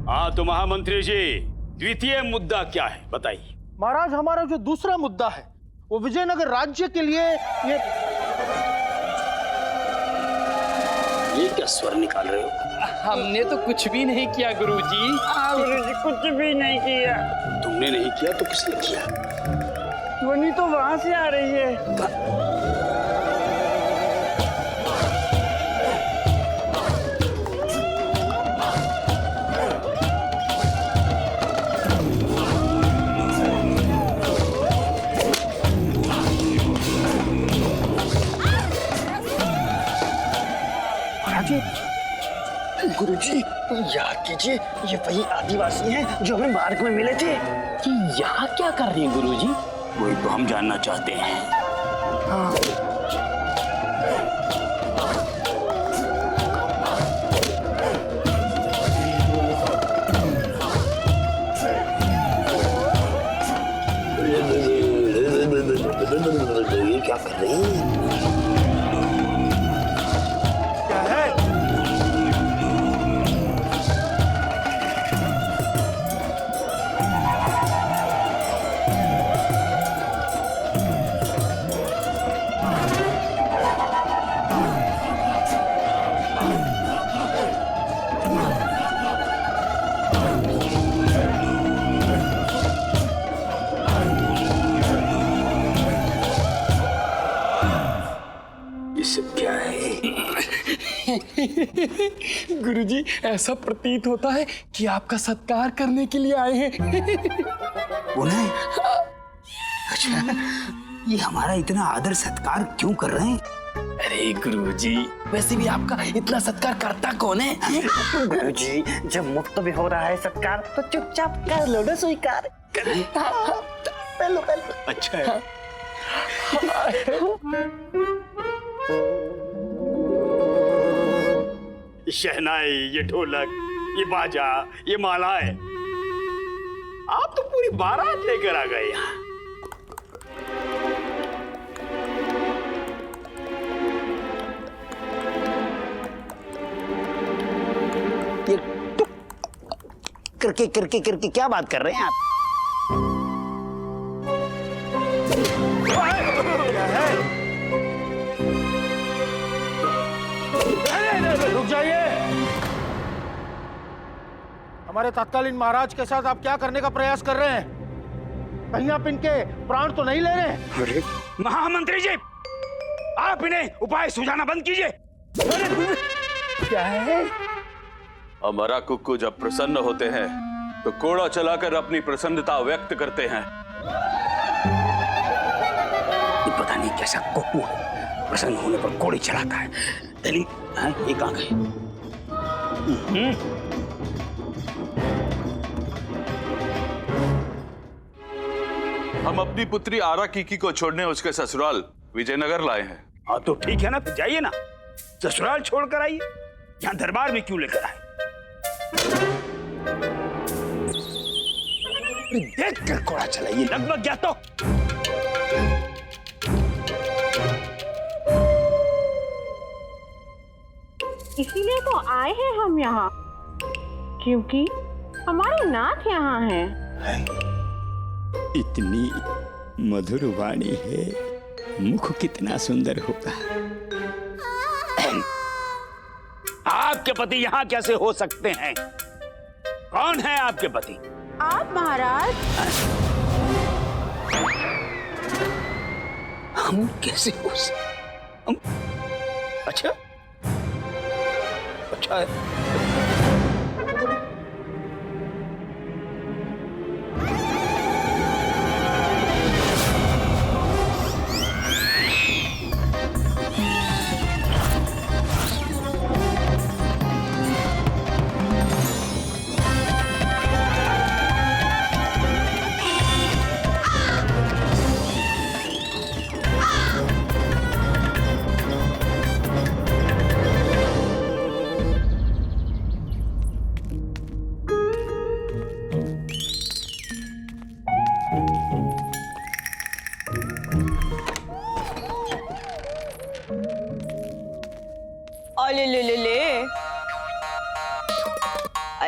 हाँ तो महामंत्री जी, द्वितीय मुद्दा क्या है बताइए। महाराज, हमारा जो दूसरा मुद्दा है वो विजयनगर राज्य के लिए ये क्या स्वर निकाल रहे हो? हमने तो कुछ भी नहीं किया गुरुजी। गुरुजी कुछ भी नहीं किया। तुमने नहीं किया तो किसने किया? ध्वनि तो वहां से आ रही है। गुरुजी याद कीजिए, ये वही आदिवासी हैं जो हमें मार्ग में मिले थे। कि यहाँ क्या कर रही है गुरुजी? वही तो हम जानना चाहते हैं। ये क्या कर रही है? क्या है? गुरुजी, ऐसा प्रतीत होता है कि आपका सत्कार करने के लिए आए हैं। उन्हें? अच्छा, ये हमारा इतना आदर सत्कार क्यों कर रहे हैं? अरे गुरुजी, वैसे भी आपका इतना सत्कार करता कौन है? गुरुजी, जब मुफ्त में हो रहा है सत्कार तो चुपचाप कर लो ना स्वीकार। पहलो पहलो। अच्छा है। शहनाई, ये ढोलक, ये बाजा, ये मालाएं, आप तो पूरी बारात लेकर आ गए यहाँ। ये करके क्या बात कर रहे हैं आप? रुक जाइए। हमारे तत्कालीन महाराज के साथ आप क्या करने का प्रयास कर रहे हैं? कहीं आप इनके प्राण तो नहीं ले रहे? अरे महामंत्री जी, आप इन्हें उपाय सुझाना बंद कीजिए। क्या है? हमारा कुक्कू जब प्रसन्न होते हैं तो कोड़ा चलाकर अपनी प्रसन्नता व्यक्त करते हैं। ये पता नहीं कैसा कुक्कू है, प्रसन्न होने पर कोड़ी चलाता है। दली, ये कहाँ गए? हम अपनी पुत्री आरा कीकी को छोड़ने उसके ससुराल विजयनगर लाए हैं। हाँ तो ठीक है ना, फिर जाइए ना, ससुराल छोड़कर आइए। यहाँ दरबार में क्यों लेकर आए? देख कर कोड़ा चलाइए, लगभग गया तो। इसीलिए तो आए हैं हम यहाँ, क्योंकि हमारे नाथ यहाँ हैं। इतनी मधुर वाणी है, मुख कितना सुंदर होगा। आपके पति यहाँ कैसे हो सकते हैं? कौन है आपके पति? आप महाराज। हम कैसे हो सकते? अच्छा अच्छा है।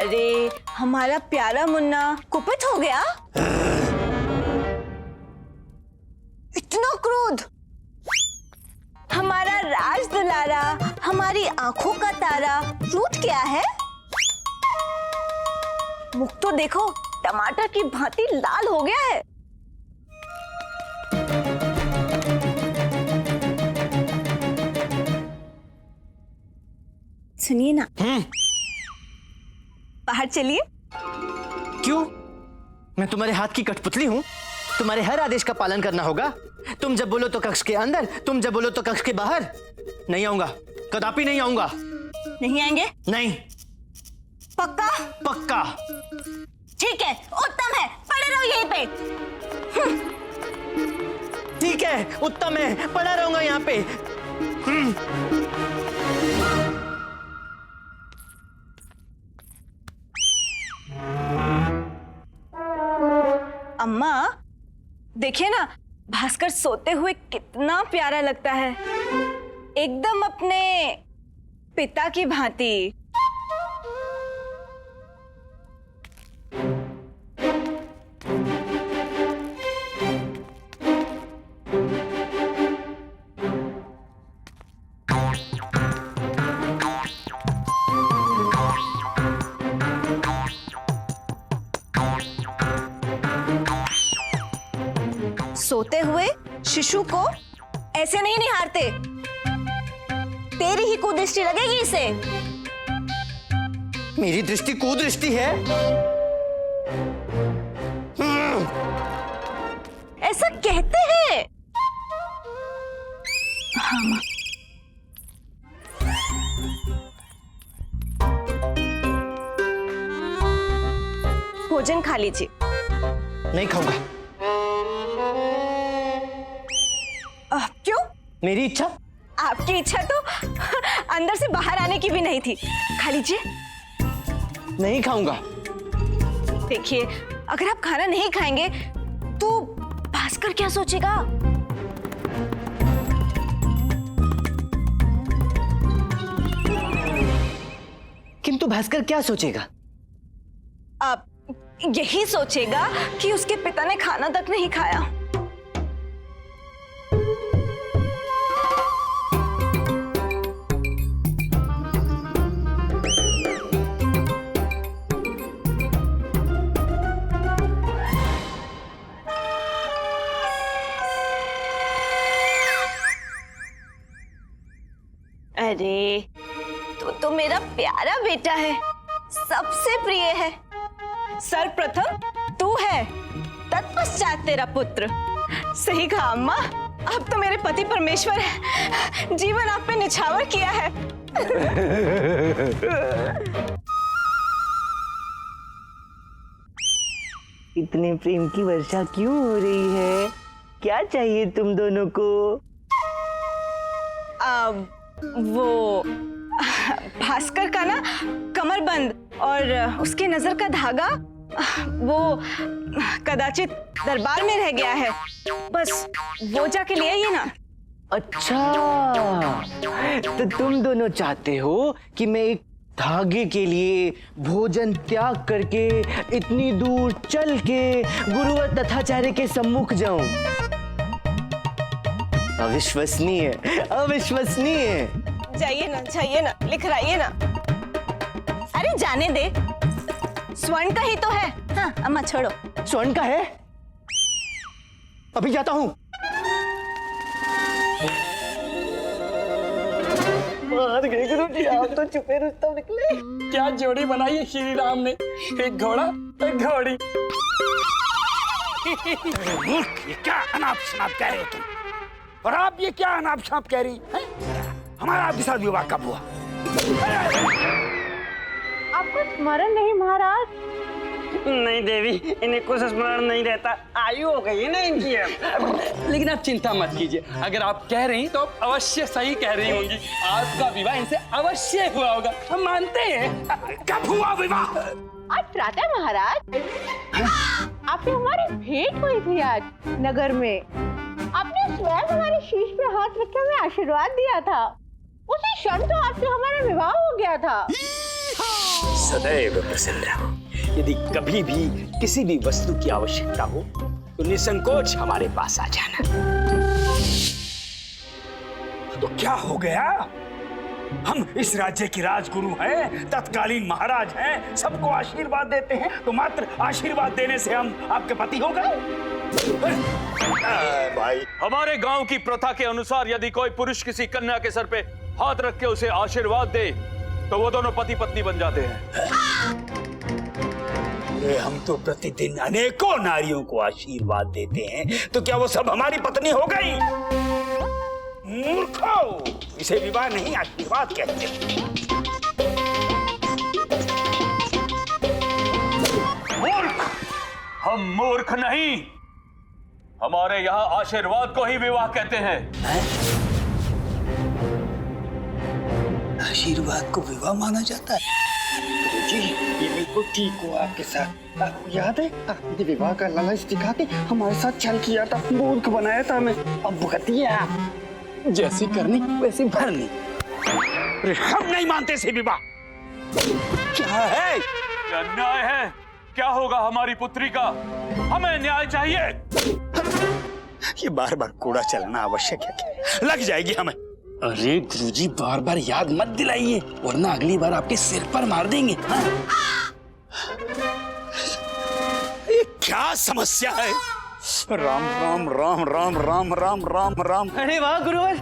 अरे हमारा प्यारा मुन्ना कुपित हो गया। इतना क्रोध, हमारा राज दुलारा, हमारी आंखों का तारा रूठ गया है। मुख तो देखो टमाटर की भांति लाल हो गया है। सुनिए ना, बाहर चलिए। क्यों? मैं तुम्हारे हाथ की कठपुतली हूँ? तुम्हारे हर आदेश का पालन करना होगा। तुम जब बोलो तो कक्ष के अंदर, तुम जब बोलो तो कक्ष के बाहर। नहीं आऊंगा, कदापि नहीं आऊंगा। नहीं आएंगे? नहीं। पक्का? पक्का। ठीक है, उत्तम है, पड़े रहो यहीं पे। ठीक है, उत्तम है, पड़ा रहूंगा यहाँ पे। अम्मा देखिए ना, भास्कर सोते हुए कितना प्यारा लगता है, एकदम अपने पिता की भांति। सोते हुए शिशु को ऐसे नहीं निहारते, तेरी ही कुदृष्टि लगेगी इसे। मेरी दृष्टि कुदृष्टि है? ऐसा कहते हैं। हाँ। भोजन खा लीजिए। नहीं खाऊंगा। क्यों? मेरी इच्छा। आपकी इच्छा तो अंदर से बाहर आने की भी नहीं थी। खा लीजिए। नहीं खाऊंगा। देखिए, अगर आप खाना नहीं खाएंगे तो भास्कर क्या सोचेगा? किंतु भास्कर क्या सोचेगा? आप यही सोचेगा कि उसके पिता ने खाना तक नहीं खाया। अरे तो मेरा प्यारा बेटा है, सबसे प्रिय है। सर्वप्रथम तू है, तत्पश्चात तेरा पुत्र। सही कहा अम्मा, अब तो मेरे पति परमेश्वर है, जीवन आप पे निछावर किया है। इतने प्रेम की वर्षा क्यों हो रही है? क्या चाहिए तुम दोनों को? वो भास्कर का ना कमरबंद और उसके नजर का धागा, वो कदाचित दरबार में रह गया है, बस वो जाके ले आइए ना। अच्छा, तो तुम दोनों चाहते हो कि मैं एक धागे के लिए भोजन त्याग करके इतनी दूर चल के गुरुवर तथाचार्य के सम्मुख जाऊं? अविश्वसनीय, अविश्वसनीय। जाइए ना, लिखराइए ना। अरे जाने दे, स्वर्ण का ही तो है। हाँ अम्मा छोड़ो। स्वर्ण का है? अभी जाता हूँ। मार गए गुरुजी, आप तो छुपे रुस्तम निकले। क्या जोड़ी बनाई है श्री राम ने, एक घोड़ा एक घोड़ी। ये क्या अनाप शनाप कह रहे हो तुम? और आप ये क्या अनाप शनाप कह रही हैं? हमारा आपके साथ विवाह कब हुआ? आपको स्मरण नहीं महाराज? नहीं देवी, इन्हें कुछ स्मरण नहीं रहता, आयु हो गई है ना इनकी अब। लेकिन आप चिंता मत कीजिए, अगर आप कह रही हैं तो आप अवश्य सही कह रही होंगी। आपका विवाह इनसे अवश्य हुआ होगा, हम मानते हैं। कब हुआ विवाह? आज प्रातः महाराज, आपसे हमारी भेंट हुई थी आज नगर में। आपने स्वयं हमारे शीश पे हाथ रखे हमें आशीर्वाद दिया था। उसी क्षण तो आपसे हमारा विवाह हो गया था। सदैव प्रसन्न रहो। यदि कभी भी किसी भी वस्तु की आवश्यकता हो तो निसंकोच हमारे पास आ जाना। तो क्या हो गया? हम इस राज्य के राजगुरु हैं, तत्कालीन महाराज हैं, सबको आशीर्वाद देते हैं, तो मात्र आशीर्वाद देने से हम आपके पति हो गए? भाई, हमारे गांव की प्रथा के अनुसार यदि कोई पुरुष किसी कन्या के सर पे हाथ रख के उसे आशीर्वाद दे तो वो दोनों पति पत्नी बन जाते हैं। हम तो प्रतिदिन अनेकों नारियों को आशीर्वाद देते हैं, तो क्या वो सब हमारी पत्नी हो गई? मूर्खो, इसे विवाह नहीं आशीर्वाद कहते हैं। मूर्ख! हम मूर्ख नहीं, हमारे यहाँ आशीर्वाद को ही विवाह कहते हैं। आशीर्वाद को विवाह माना जाता है? जी, ये बिल्कुल ठीक हुआ आपके साथ। आपको याद है, आपने विवाह का लालच दिखा के हमारे साथ छल किया था, मूर्ख बनाया था हमें। अब भुगतिए आप, जैसी करनी वैसी भरनी। हम नहीं मानते इसे विवाह। क्या है? क्या न्याय है? क्या होगा हमारी पुत्री का? हमें न्याय चाहिए। ये बार बार कूड़ा चलाना आवश्यक है क्या? लग जाएगी हमें। अरे गुरुजी, बार बार याद मत दिलाइए, वरना अगली बार आपके सिर पर मार देंगे। हाँ? ये क्या समस्या है? राम राम राम राम राम राम राम राम। अरे वाह गुरुवर।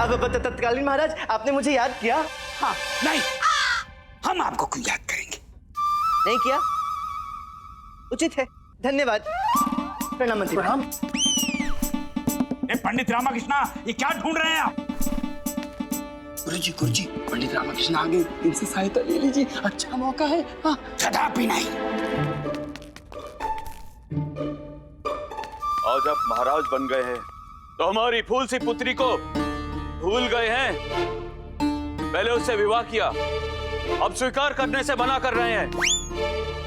अब तत्कालीन महाराज, आपने मुझे याद किया? हाँ, नहीं, हम आपको क्यों याद करेंगे? नहीं किया? उचित है, धन्यवाद। प्रणाम मंत्री। प्रणाम। पंडित रामाकृष्णा, ये क्या ढूंढ रहे हैं आप? गुरुजी, पंडित रामाकृष्ण आ गए, इनसे सहायता ले लीजिए, अच्छा मौका है। हाँ, कदापि नहीं। आज आप महाराज बन गए हैं तो हमारी फूल सी पुत्री को भूल गए हैं। पहले उससे विवाह किया, अब स्वीकार करने से मना कर रहे हैं।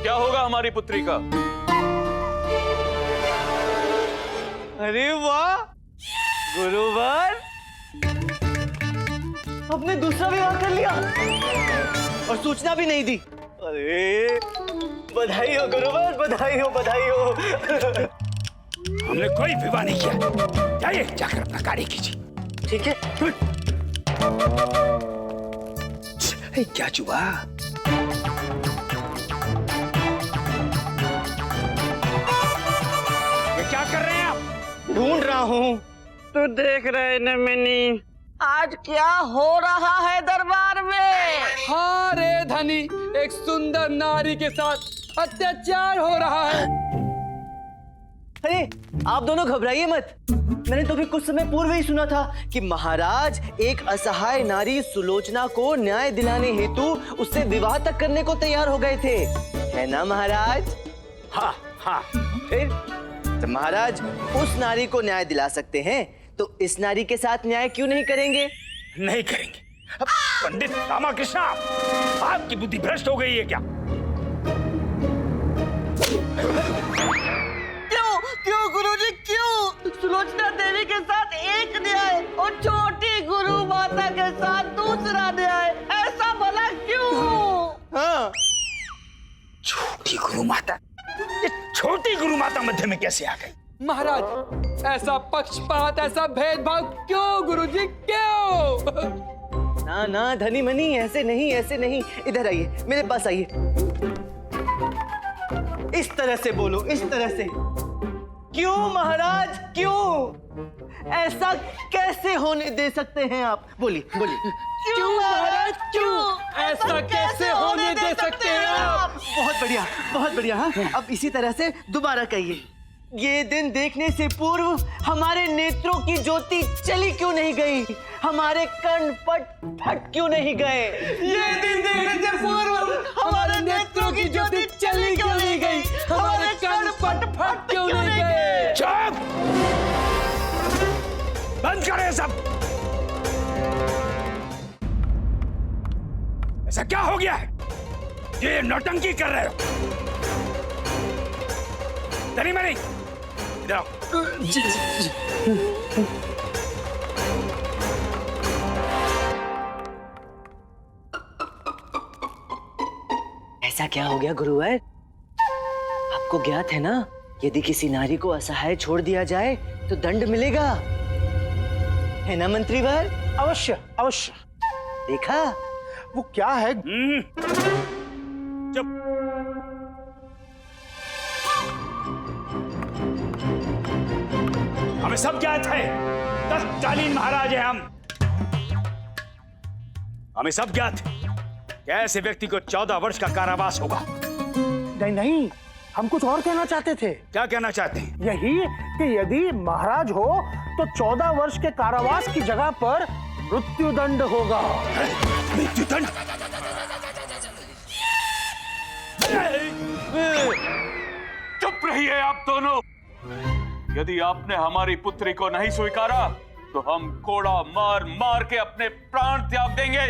क्या होगा हमारी पुत्री का? अरे वाह गुरुवर, आपने दूसरा विवाह कर लिया और सूचना भी नहीं दी। अरे बधाई हो गुरुवर, बधाई हो, बधाई हो। हमने कोई विवाह नहीं किया। जाइए, जाकर अपना कार्य कीजिए। ठीक है। क्या चुआ? ये क्या कर रहे हैं आप? ढूंढ रहा हूँ। तो देख रहे न मैंने आज क्या हो रहा है दरबार में। हाँ रे धनी, एक सुंदर नारी के साथ अत्याचार हो रहा है। अरे आप दोनों घबराइए मत। मैंने तो भी कुछ समय पूर्व ही सुना था कि महाराज एक असहाय नारी सुलोचना को न्याय दिलाने हेतु उससे विवाह तक करने को तैयार हो गए थे, है ना महाराज? हाँ हाँ। फिर तो महाराज उस नारी को न्याय दिला सकते हैं तो इस नारी के साथ न्याय क्यों नहीं करेंगे? नहीं करेंगे। अब पंडित रामाकृष्ण, आपकी बुद्धि भ्रष्ट हो गई है क्या? क्यों गुरुजी, क्यों? सुलोचना देवी के साथ एक न्याय और छोटी गुरु माता के साथ दूसरा न्याय, ऐसा भला क्यों? हाँ, छोटी गुरु माता, ये छोटी गुरु माता मध्य में कैसे आ गई? महाराज, ऐसा पक्षपात, ऐसा भेदभाव क्यों गुरुजी, क्यों? ना ना धनी मनी, ऐसे नहीं, ऐसे नहीं। इधर आइए, मेरे पास आइए। इस तरह से बोलो, इस तरह से। क्यों महाराज, क्यों? ऐसा कैसे होने दे सकते हैं आप? बोलिए बोलिए। क्यों महाराज, क्यों? ऐसा कैसे होने दे सकते हैं आप? बहुत बढ़िया, बहुत बढ़िया। हाँ, अब इसी तरह से दोबारा कहिए। ये दिन देखने से पूर्व हमारे नेत्रों की ज्योति चली क्यों नहीं गई? हमारे कर्ण पट फट क्यों नहीं गए? ये दिन देखने से पूर्व हमारे नेत्रों की ज्योति चली क्यों नहीं गई? हमारे कर्ण पट फट क्यों नहीं गए? चुप! बंद करें सब। ऐसा क्या हो गया है? ये नौटंकी कर रहे हो? धनी मनी, इधर आओ। ऐसा क्या हो गया गुरुवर? आपको ज्ञात है ना, यदि किसी नारी को असहाय छोड़ दिया जाए तो दंड मिलेगा, है ना मंत्रीवर? अवश्य अवश्य। देखा? वो क्या है? चुप। हमें सब ज्ञात है, तत्कालीन महाराज हैं हम। हमें सब ज्ञात है कि ऐसे व्यक्ति को 14 वर्ष का कारावास होगा। नहीं नहीं, हम कुछ और कहना चाहते थे। क्या कहना चाहते हैं? यही कि यदि महाराज हो तो 14 वर्ष के कारावास की जगह पर मृत्युदंड होगा। मृत्युदंड? चुप रहिए आप दोनों। यदि आपने हमारी पुत्री को नहीं स्वीकारा तो हम कोड़ा मार मार के अपने प्राण त्याग देंगे।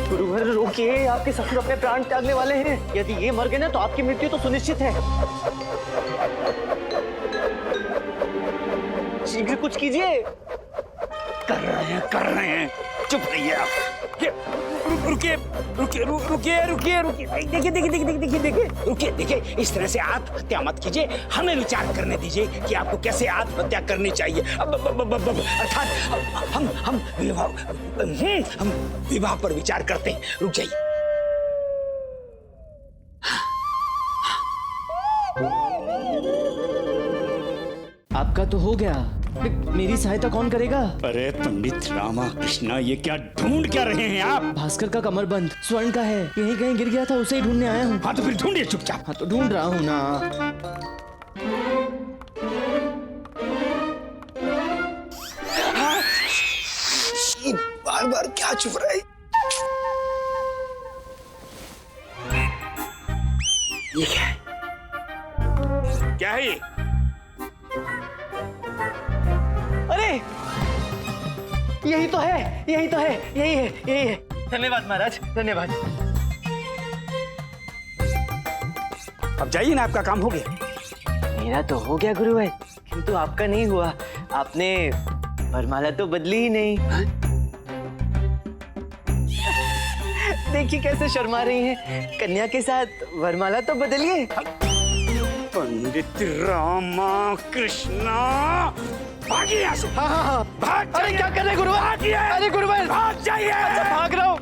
गुरुवर रोकिए, आपके ससुर अपने प्राण त्यागने वाले हैं। यदि ये मर गए ना तो आपकी मृत्यु तो सुनिश्चित है। शीघ्र कुछ कीजिए। कर रहे हैं। चुप रहिए आप। रुकिए रुकिए रुकिए रुकिए रुकिए। देखिए रुकिए। इस तरह से आत्महत्या मत कीजिए, हमें विचार करने दीजिए कि आपको कैसे आत्महत्या करनी चाहिए। अर्थात हम विवाह पर विचार करते हैं। रुक जाइए। आपका तो हो गया, मेरी सहायता कौन करेगा? अरे पंडित रामा कृष्णा, ये क्या ढूंढ क्या रहे हैं आप? भास्कर का कमरबंद स्वर्ण का है, यहीं कहीं गिर गया था, उसे ही ढूंढने आया हूँ। हाँ तो फिर ढूंढिए चुपचाप। हाँ तो ढूंढ रहा हूँ ना। बार बार क्या चुप रहे? ये क्या है? क्या है ये? अरे यही तो है, यही है। धन्यवाद महाराज, धन्यवाद। अब जाइए ना, आपका काम हो गया। मेरा तो हो गया गुरुवर, किंतु आपका नहीं हुआ। आपने वरमाला तो बदली ही नहीं। देखिए कैसे शर्मा रही हैं। कन्या के साथ वरमाला तो बदलिए। पंडित रामा कृष्णा, भागिए यहाँ से। हाँ। भाग अरे क्या कर रहे गुरुवर? भागिए। अरे गुरुवर भाग जाइए। अच्छा भाग रहा हूँ।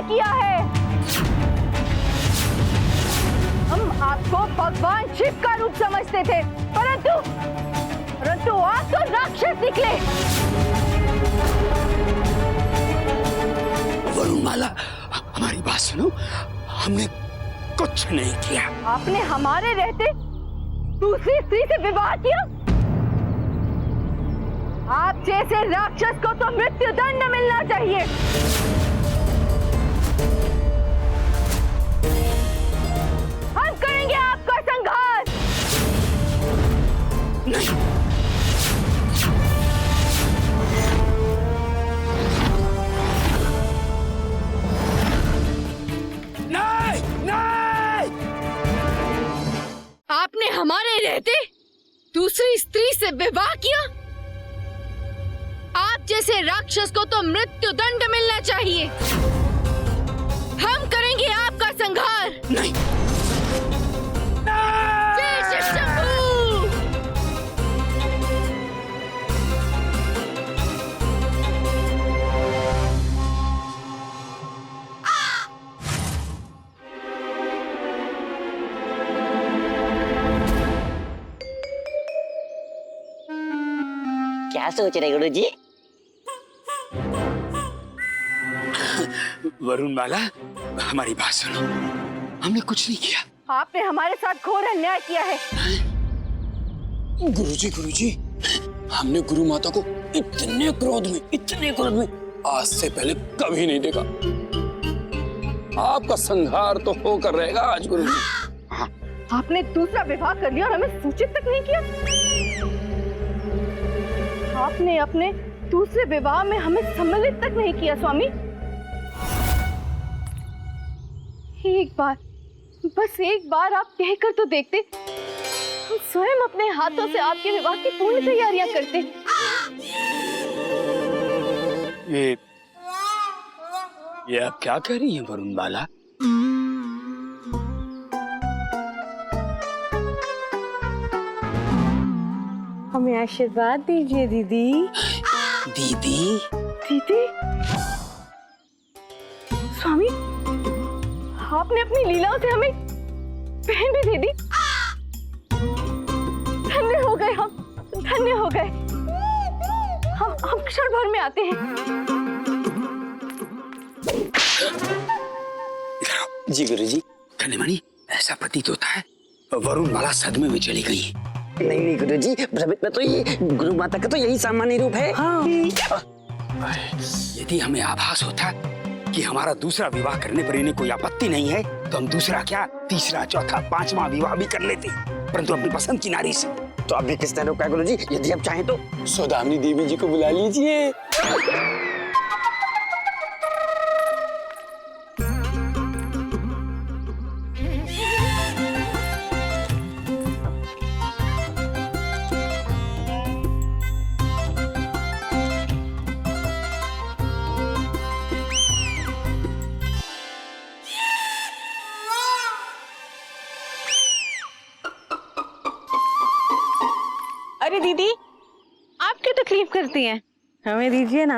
किया है। हम आपको भगवान शिव का रूप समझते थे, परंतु आप तो राक्षस निकले। वरुणमाला, हमारी बात सुनो, हमने कुछ नहीं किया। आपने हमारे रहते दूसरी स्त्री से विवाह किया। आप जैसे राक्षस को तो मृत्यु दंड मिलना चाहिए। हम करेंगे आपका संहार। नहीं, नहीं, दूसरी स्त्री से विवाह किया? आप जैसे राक्षस को तो मृत्यु दंड मिलना चाहिए। हम करेंगे आपका संहार। नहीं। जय शिव शंभू। क्या सोच रहे गुरुजी? वरुणमाला, हमारी बात सुनो। हमने कुछ नहीं किया। आपने हमारे साथ घोर अन्याय किया है। गुरुजी, हमने गुरु माता को इतने क्रोध में आज से पहले कभी नहीं देखा। आपका संहार तो होकर रहेगा आज गुरुजी। आपने दूसरा विवाह कर लिया और हमें सूचित तक नहीं किया। आपने अपने दूसरे विवाह में हमें सम्मिलित तक नहीं किया स्वामी। एक बार, बस एक बार आप कहकर तो देखते। हम स्वयं अपने हाथों से आपके विवाह की पूर्ण तैयारियां करते। ये आप क्या कह रही हैं वरुणमाला? हमें आशीर्वाद दीजिए दीदी। दीदी? दीदी? स्वामी, आपने अपनी लीलाओं से हमें बहन भी दे दी। धन्य हो गए हम, धन्य हो गए। हम क्षण भर में आते हैं। जी गुरुजी। कन्यामणि, ऐसा प्रतीत होता है वरुणमाला सदमे में चली गई है। नहीं गुरुजी, भ्रमित में तो ये गुरु माता का तो यही सामान्य रूप है। हाँ। यदि हमें आभास होता कि हमारा दूसरा विवाह करने पर इन्हें कोई आपत्ति नहीं है तो हम दूसरा क्या, तीसरा, चौथा, पांचवा विवाह भी कर लेते, परंतु अपनी पसंद की नारी से। तो अभी किसने रोका गुरुजी? यदि आप चाहें तो सौदामिनी देवी जी को बुला लीजिए। अरे दीदी, आप क्यों तकलीफ करती हैं? हमें दीजिए ना।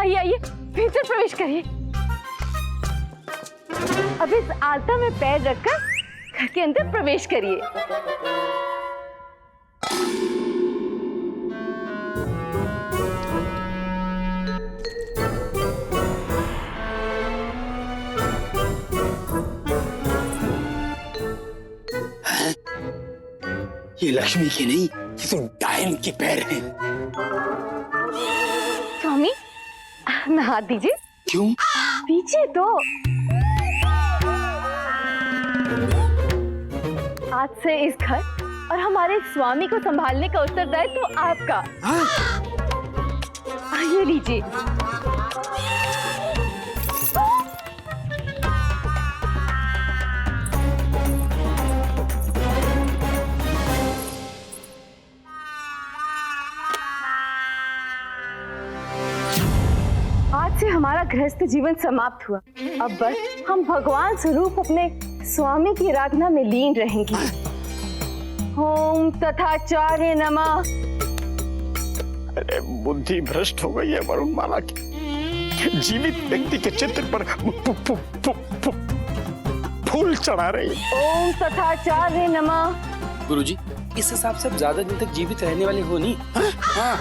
आइए आइए, भीतर प्रवेश करिए। अब इस आलता में पैर रखकर घर के अंदर प्रवेश करिए। ये लक्ष्मी के नहीं, ये तो डायन के पैर हैं। स्वामी, मैं हाथ दीजिए। क्यों? दीजिए तो। आज से इस घर और हमारे स्वामी को संभालने का उत्तरदायित्व तो आपका। आइए लीजिए। आज से हमारा गृहस्थ जीवन समाप्त हुआ। अब बस हम भगवान स्वरूप अपने स्वामी की आराधना में लीन रहेंगे। ओम तथाचार्य नमः। अरे बुद्धि भ्रष्ट हो गई है वरुणमाला की। जीवित व्यक्ति के चित्र पर फूल चढ़ा रही। ओम तथाचार्य नमः। गुरुजी, इस हिसाब से अब ज्यादा दिन तक जीवित रहने वाले हो नहीं। हाँ।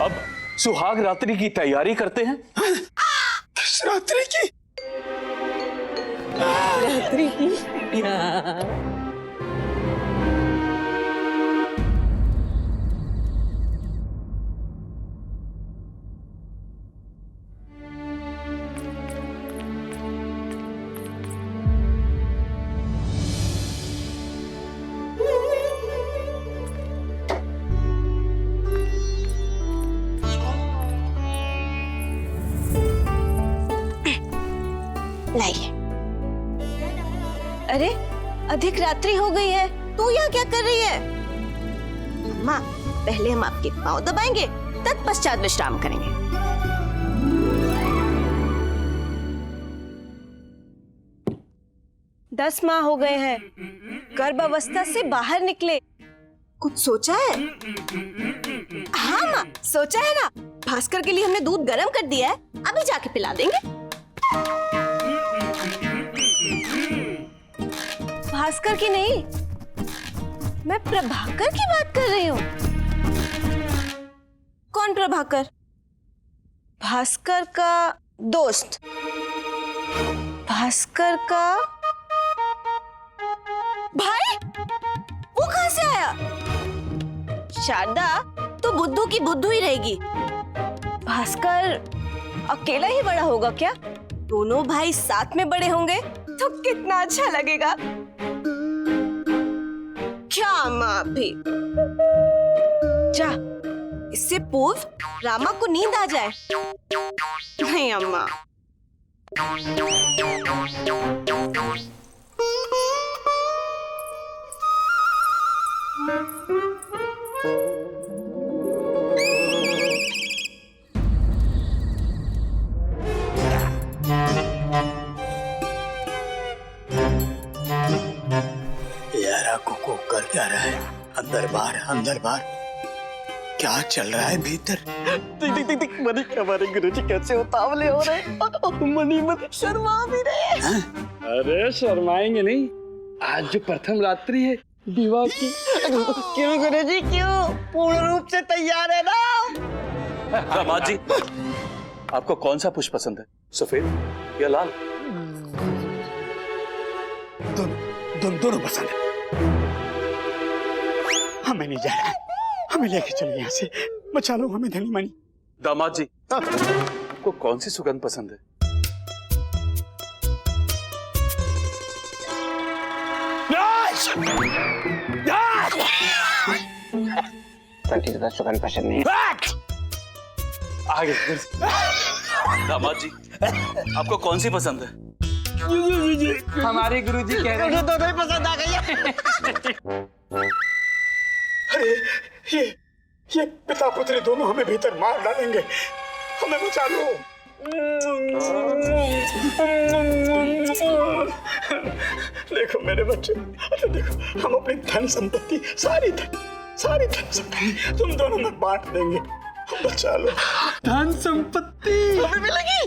अब सुहाग रात्रि की तैयारी करते हैं। रात्रि की? अधिक रात्रि हो गई है, तू यहाँ क्या कर रही है? माँ, पहले हम आपके पाँव दबाएंगे, तत्पश्चात विश्राम करेंगे। 10 माह हो गए हैं, गर्भावस्था से बाहर निकले, कुछ सोचा है? हाँ माँ, सोचा है ना। भास्कर के लिए हमने दूध गर्म कर दिया है, अभी जाके पिला देंगे। भास्कर की नहीं, मैं प्रभाकर की बात कर रही हूँ। कौन प्रभाकर? भास्कर का दोस्त। भास्कर का भाई? वो कहाँ से आया? शारदा, तो बुद्धू की बुद्धू ही रहेगी। भास्कर अकेला ही बड़ा होगा क्या? दोनों भाई साथ में बड़े होंगे तो कितना अच्छा लगेगा। क्या माँ भी? जा, इससे पूर्व रामा को नींद आ जाए। नहीं अम्मा। को कर क्या रहा है? अंदर बाहर क्या चल रहा है भीतर? देख मनी, हमारे गुरुजी कैसे उतावले हो रहे, मनी मत शर्मा भी रहे। अरे शर्माएंगे नहीं, आज जो प्रथम रात्रि है विवाह की। क्यों गुरुजी क्यों? पूर्ण रूप से तैयार है ना? दामाद जी, आपको कौन सा पुष्प पसंद है, सफेद या लाल? दोनों पसंद है। हमें नहीं जाना, हमें लेके चलो यहाँ से, बचा लो हमें धनी मनी। दामाद जी, आपको कौन सी सुगंध पसंद है? सुगंध पसंद नहीं। आगे। दामाद जी, आपको कौन सी पसंद है? हमारे गुरुजी कह रहे हैं दोनों ही पसंद आ गई है। अरे ये पिता पुत्री दोनों हमें भीतर मार डालेंगे, हमें बचा लो। देखो मेरे बच्चे, अरे देखो, हम अपनी धन संपत्ति सारी धन संपत्ति तुम दोनों में बांट देंगे, बचा लो। धन संपत्ति हमें मिलेगी?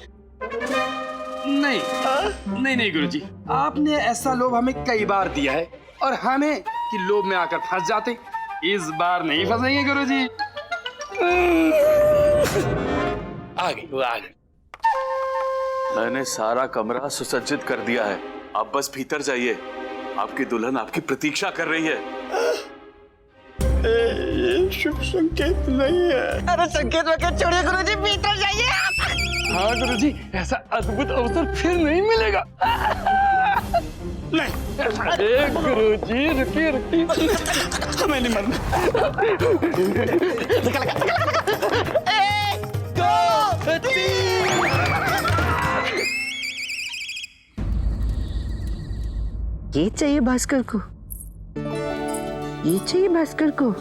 नहीं गुरुजी, आपने ऐसा लोभ हमें कई बार दिया है और हमें कि लोभ में आकर फंस जाते, इस बार नहीं फंसेंगे गुरुजी। आगे। मैंने सारा कमरा सुसज्जित कर दिया है, आप बस भीतर जाइए, आपकी दुल्हन आपकी प्रतीक्षा कर रही है। ये शुभ संकेत नहीं है। अरे संकेत वकेत छोड़िए गुरुजी, भीतर जाइए आप। हाँ गुरुजी, ऐसा अद्भुत अवसर फिर नहीं मिलेगा। नहीं, अरे गुरुजी रुकिए। हमें नहीं मरना। 1, 2, 3। ये चाहिए भास्कर को, ये चाहिए भास्कर को।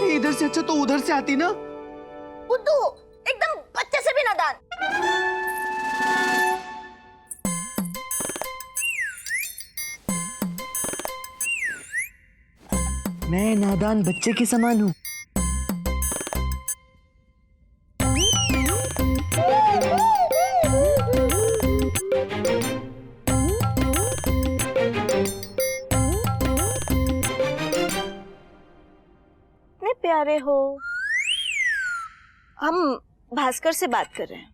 इधर से अच्छा तो उधर से आती ना। बुद्धू, एकदम बच्चे से भी नादान। मैं नादान बच्चे के समान हूँ। इतने प्यारे हो। हम भास्कर से बात कर रहे हैं।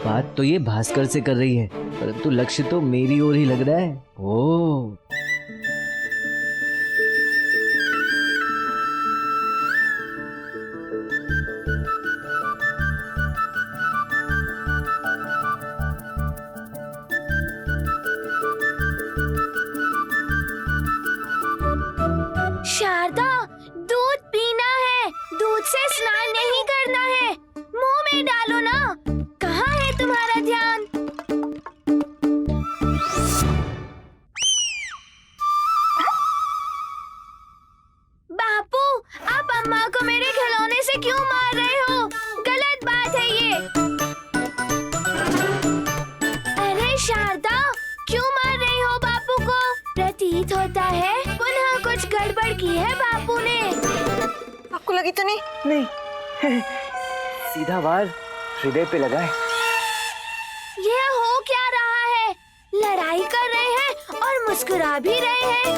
बात तो ये भास्कर से कर रही है, परंतु लक्ष्य तो मेरी ओर ही लग रहा है। ओ अम्मा को मेरे खिलौने से क्यों मार रहे हो? गलत बात है ये। अरे शारदा, क्यों मार रही हो बापू को? प्रतीत होता है पुनः कुछ गड़बड़ की है बापू ने। आपको लगी तो नहीं? नहीं, सीधा वार हृदय पे लगा है। ये हो क्या रहा है? लड़ाई कर रहे हैं और मुस्कुरा भी रहे हैं।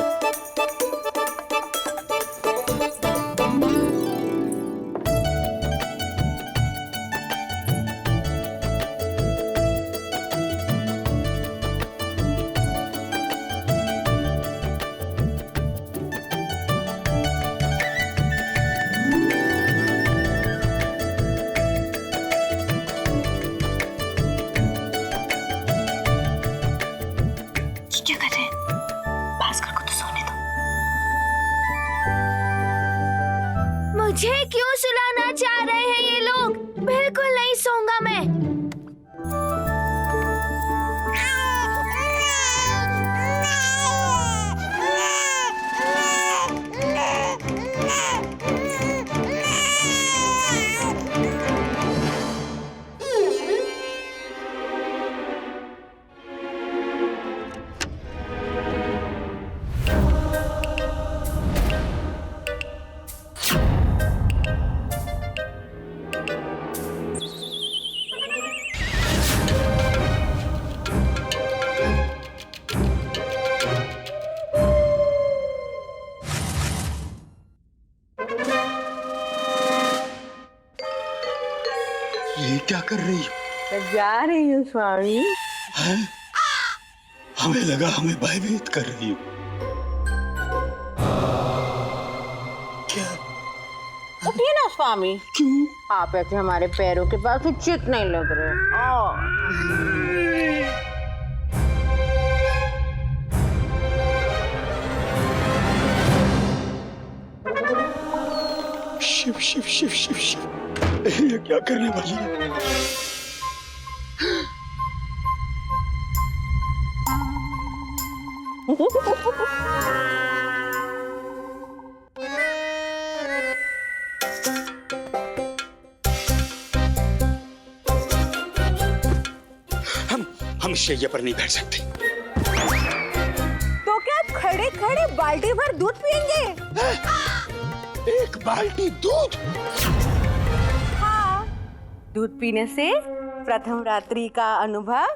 क्या कर रहे हैं? भास्कर को तो सोने दो। मुझे क्यों सुलाना चाह रहे हैं ये लोग? बिल्कुल नहीं सोऊंगा मैं। ये क्या कर रही हो? जा रही हूँ स्वामी। हैं? हमें लगा हमें भयभीत कर रही हो। क्या? उठिए ना स्वामी। क्यों? आप ऐसे हमारे पैरों के पास उचित नहीं लग रहे। शिव शिव शिव शिव शिव, ये क्या करने वाली है? हम शैया पर नहीं बैठ सकते। तो क्या खड़े खड़े बाल्टी भर दूध पियेंगे? एक बाल्टी दूध? हाँ, दूध पीने से प्रथम रात्रि का अनुभव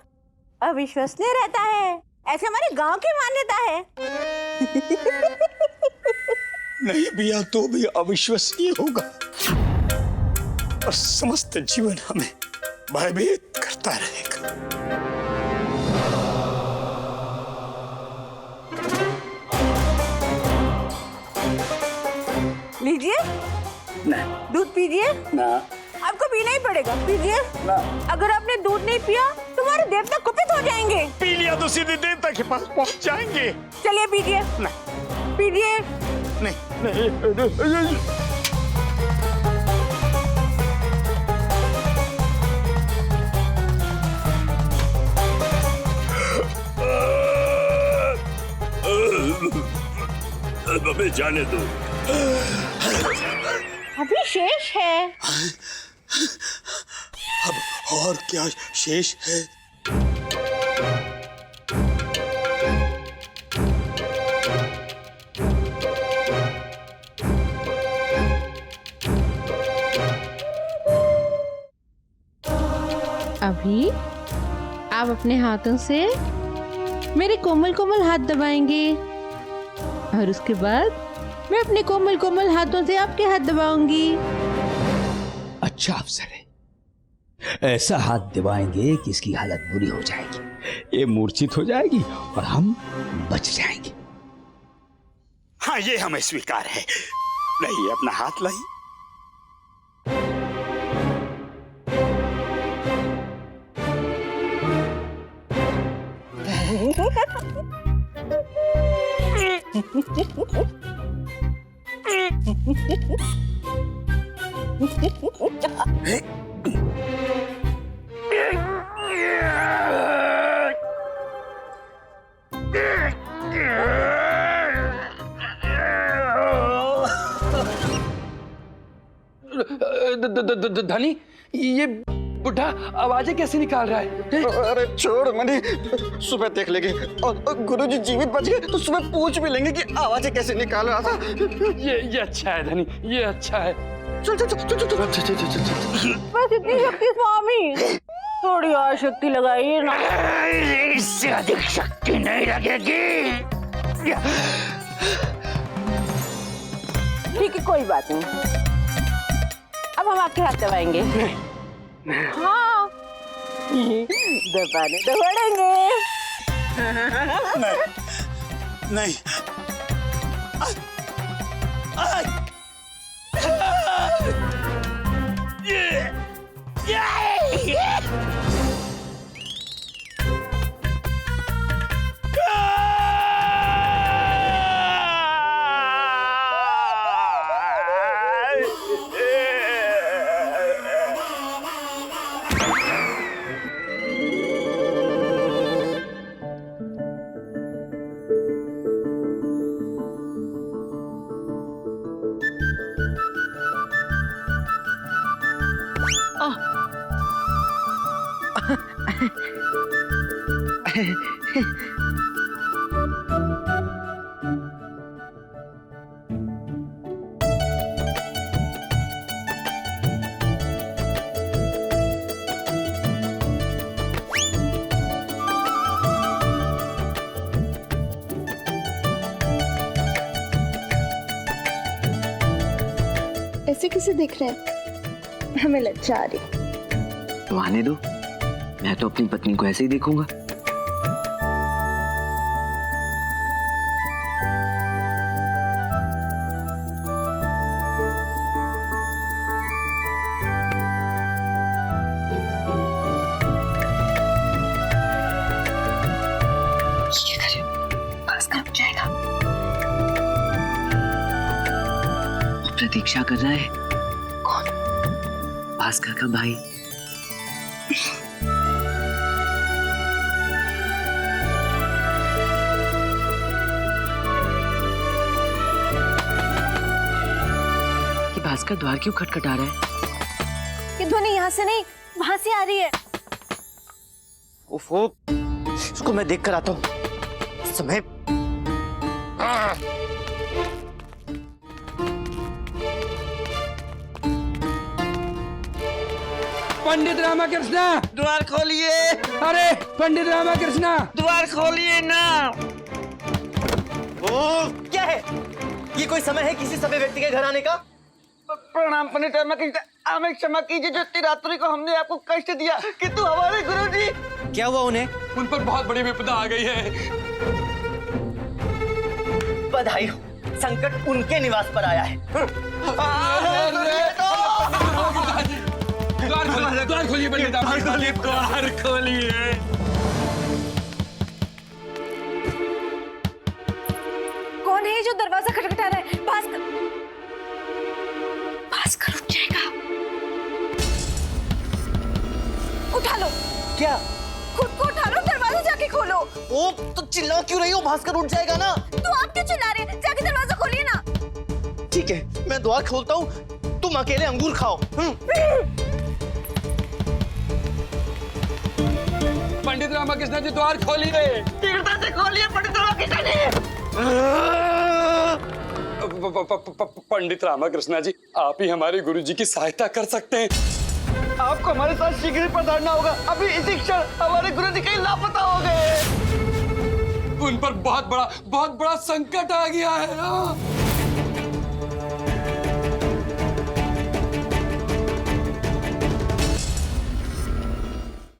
अविश्वसनीय रहता है, ऐसे हमारे गांव की मान्यता है। नहीं पिया तो भी अविश्वसनीय होगा और समस्त जीवन हमें भयभीत करता रहेगा। लीजिए, नहीं। दूध पीजिए। ना। आपको पीना ही पड़ेगा, पीजिए। ना। अगर आपने दूध नहीं पिया तो हमारे देवता कुपित हो जाएंगे। पी लिया तो सीधे देवता के पास पहुंच जाएंगे। चलिए पीजिए। नहीं। पीजिए। नहीं। हमें जाने दो। अभी शेष है। अब और क्या शेष है? अभी आप अपने हाथों से मेरे कोमल कोमल हाथ दबाएंगे और उसके बाद मैं अपने कोमल कोमल हाथों से आपके हाथ दबाऊंगी। अच्छा अफसर है, ऐसा हाथ दबाएंगे कि इसकी हालत बुरी हो जाएगी, ये मूर्छित हो जाएगी और हम बच जाएंगे। हाँ, ये हमें स्वीकार है। नहीं, अपना हाथ लाई। धनी, ये बुढ़ा आवाजें कैसे निकाल रहा है? अरे छोड़ मनी, सुबह देख लेंगे। और गुरुजी जीवित बच गए तो सुबह पूछ भी लेंगे कि आवाजें कैसे निकाल रहा था। ये अच्छा है धनी, ये अच्छा है। चल चल चल चल चल चल चल चल चल। बस इतनी शक्ति स्वामी, थोड़ी और शक्ति लगाइए ना। इससे अधिक शक्ति नहीं लगेगी। ठीक है, कोई बात नहीं। अब हम आपके हाथ दबाएंगे। हाँ, दबाने तो पड़ेंगे। नहीं। ऐसे कैसे दिख रहे हैं? हमें लज्जा आ रही। तो आने दो, मैं तो अपनी पत्नी को ऐसे ही देखूंगा। प्रतीक्षा कर रहा है। कौन? भास्कर का भाई। ये भास्कर द्वार क्यों खटखटा रहा है? ये ध्वनि यहाँ से नहीं, वहां से आ रही है। ओफो, इसको मैं देख कर आता हूँ। समय पंडित रामकृष्ण, द्वार खोलिए। अरे पंडित रामकृष्ण, द्वार खोलिए ना। ओ, क्या है ये? कोई समय है किसी सभ्य व्यक्ति के घर आने का? प्रणाम पंडित रामकृष्ण, हमें क्षमा कीजिए जो इतनी रात्रि को हमने आपको कष्ट दिया, किंतु हमारे गुरुजी। क्या हुआ उन्हें? उन पर बहुत बड़ी विपदा आ गई है। बधाई हो, संकट उनके निवास पर आया है। द्वार खोलिए पंडित, द्वार खोलिए। कौन है जो दरवाजा खटखटा रहा है? भास्कर, भास्कर उठ जाएगा। उठा लो। क्या? खुद को उठा लो, दरवाजा जाके खोलो। ओ, तो चिल्ला क्यों रही हो? भास्कर उठ जाएगा ना। तो आप क्यों चिल्ला रहे हैं? जाके दरवाजा खोलिए ना। ठीक है, मैं द्वार खोलता हूँ, तुम अकेले अंगूर खाओ। पंडित रामकृष्ण जी, द्वार खोलिए। तीव्रता से खोलिए पंडित रामकृष्ण जी। पंडित रामकृष्ण जी, आप ही हमारे गुरुजी की सहायता कर सकते हैं। आपको हमारे साथ शीघ्र ही पधारना होगा। अभी इसी क्षण हमारे गुरुजी कहीं लापता हो गए। उन पर बहुत बड़ा संकट आ गया है।